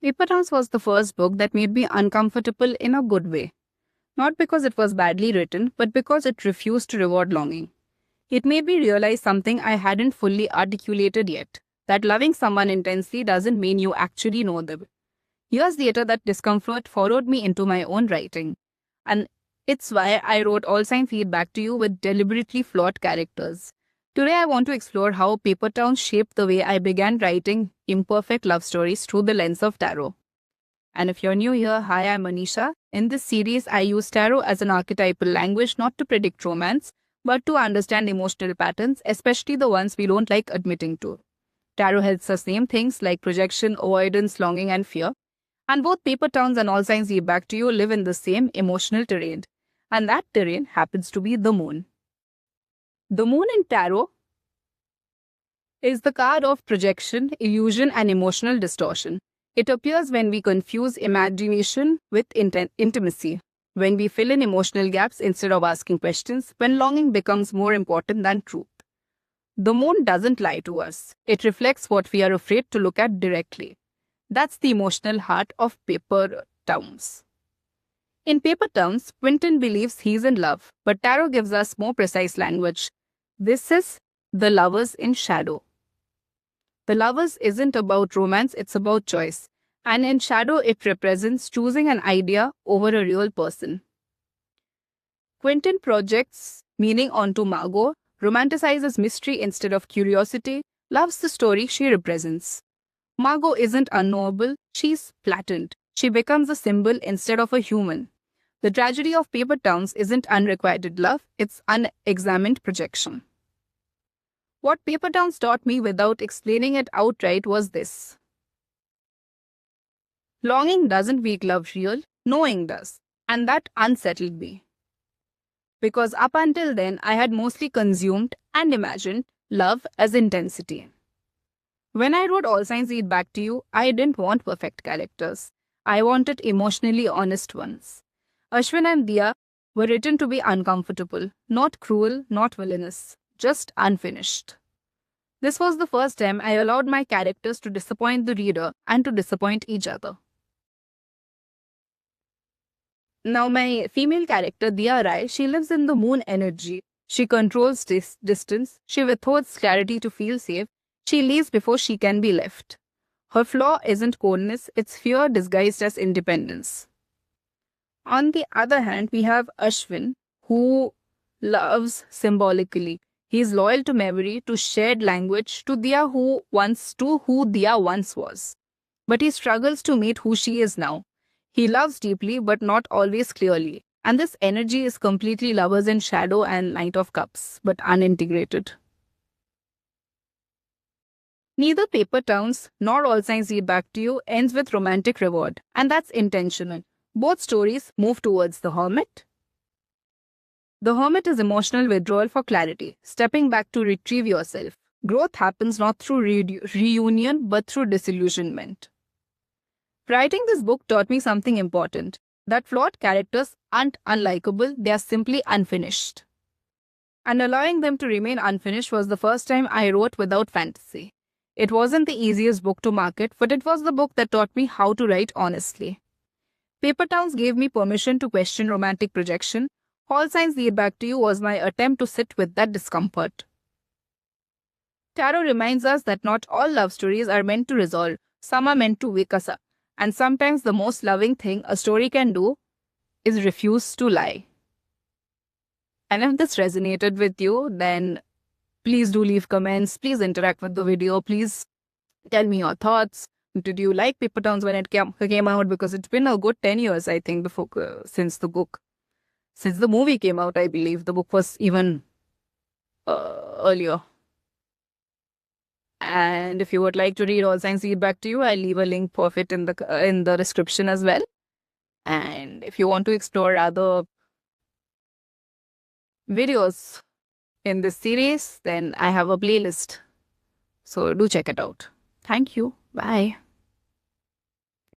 Paper Towns was the first book that made me uncomfortable in a good way. Not because it was badly written, but because it refused to reward longing. It made me realize something I hadn't fully articulated yet, that loving someone intensely doesn't mean you actually know them. Years later, that discomfort followed me into my own writing. And it's why I wrote All Sign Feedback to You with deliberately flawed characters. Today, I want to explore how Paper Towns shaped the way I began writing imperfect love stories through the lens of tarot. And if you're new here, hi, I'm Manisha. In this series, I use tarot as an archetypal language not to predict romance, but to understand emotional patterns, especially the ones we don't like admitting to. Tarot helps us name things like projection, avoidance, longing, and fear. And both Paper Towns and All Signs Lead Back to You live in the same emotional terrain. And that terrain happens to be the moon. The moon in tarot is the card of projection, illusion, and emotional distortion. It appears when we confuse imagination with intimacy, when we fill in emotional gaps instead of asking questions, when longing becomes more important than truth. The moon doesn't lie to us. It reflects what we are afraid to look at directly. That's the emotional heart of Paper Towns. In Paper Towns, Quentin believes he's in love, but tarot gives us more precise language. This is the lovers in shadow. The lovers isn't about romance, it's about choice. And in shadow, it represents choosing an idea over a real person. Quentin projects meaning onto Margot, romanticizes mystery instead of curiosity, loves the story she represents. Margot isn't unknowable, she's flattened. She becomes a symbol instead of a human. The tragedy of Paper Towns isn't unrequited love, it's unexamined projection. What Paper Towns taught me without explaining it outright was this. Longing doesn't make love real, knowing does. And that unsettled me. Because up until then, I had mostly consumed and imagined love as intensity. When I wrote All Signs Lead Back to You, I didn't want perfect characters. I wanted emotionally honest ones. Ashwin and Dia were written to be uncomfortable, not cruel, not villainous, just unfinished. This was the first time I allowed my characters to disappoint the reader and to disappoint each other. Now, my female character, Dia Rai, she lives in the moon energy. She controls distance, she withholds clarity to feel safe, she leaves before she can be left. Her flaw isn't coldness, it's fear disguised as independence. On the other hand, we have Ashwin, who loves symbolically. He is loyal to memory, to shared language, to who Dia once was. But he struggles to meet who she is now. He loves deeply, but not always clearly. And this energy is completely Lovers in Shadow and Knight of Cups, but unintegrated. Neither Paper Towns nor All Signs Lead Back to You ends with romantic reward, and that's intentional. Both stories move towards the hermit. The hermit is emotional withdrawal for clarity, stepping back to retrieve yourself. Growth happens not through reunion, but through disillusionment. Writing this book taught me something important, that flawed characters aren't unlikable, they are simply unfinished. And allowing them to remain unfinished was the first time I wrote without fantasy. It wasn't the easiest book to market, but it was the book that taught me how to write honestly. Paper Towns gave me permission to question romantic projection. All Signs Lead Back to You was my attempt to sit with that discomfort. Tarot reminds us that not all love stories are meant to resolve, some are meant to wake us up. And sometimes the most loving thing a story can do is refuse to lie. And if this resonated with you, then please do leave comments. Please interact with the video. Please tell me your thoughts. Did you like Paper Towns when it came out? Because it's been a good 10 years, I think, since the movie came out, I believe. The book was even earlier. And if you would like to read All Signs Lead Back to You, I'll leave a link of it in the description as well. And if you want to explore other videos in this series, then I have a playlist. So do check it out. Thank you. Bye.